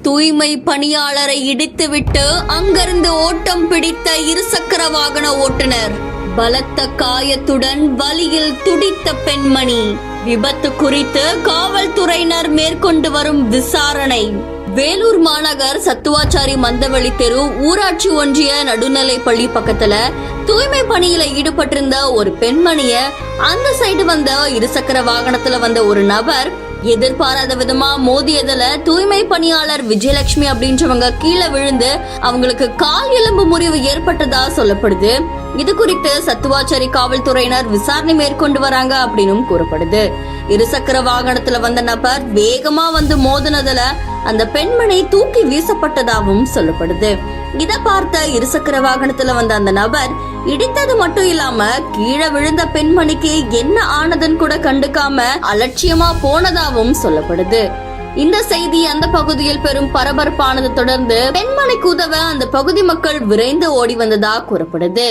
தூய்மை பணியாளரை இடித்துவிட்டு அங்கிருந்து ஓட்டம் பிடித்த இருசக்கர வாகன ஓட்டுநர். பலத்த காயத்துடன் வலியில் துடித்த பெண்மணி. விபத்து குறித்து காவல்துறையினர் மேற்கொண்டு வரும் விசாரணை. வேலூர் மாநகர் சத்துவாச்சாரி மந்தவெளி தெரு ஊராட்சி ஒன்றிய நடுநிலை பள்ளி பக்கத்துல தூய்மை பணியில ஈடுபட்டிருந்த ஒரு பெண்மணிய அந்த சைடு வந்த இருசக்கர வாகனத்துல வந்த ஒரு நபர் எதிர்பாராத விதமா மோதியதுல தூய்மை பணியாளர் விஜயலட்சுமி அப்படின்றவங்க கீழே விழுந்து அவங்களுக்கு கால் எலும்பு முறிவு ஏற்பட்டதா சொல்லப்படுது. இது குறித்து சத்துவாச்சாரி காவல்துறையினர் விசாரணை மேற்கொண்டு வராங்க அப்படின்னு கூறப்படுது. இருசக்கர வாகனத்துல வந்த நபர் வேகமா வந்து மோதினதுல அந்த பெண்மணி தூக்கி வீசப்பட்டதாகவும் சொல்லப்படுது. இத பார்த்த இருசக்கர வாகனத்துல வந்த அந்த நபர் இடித்தது மட்டும் இல்லாம கீழே விழுந்த பெண்மணிக்கு என்ன ஆனதுன்னு கூட கண்டுக்காம அலட்சியமா போனதாகவும் சொல்லப்படுது. இந்த செய்தி அந்த பகுதியில் பெரும் பரபரப்பானது தொடர்ந்து பெண்மணிக்கு உதவ அந்த பகுதி மக்கள் விரைந்து ஓடி வந்ததா கூறப்படுது.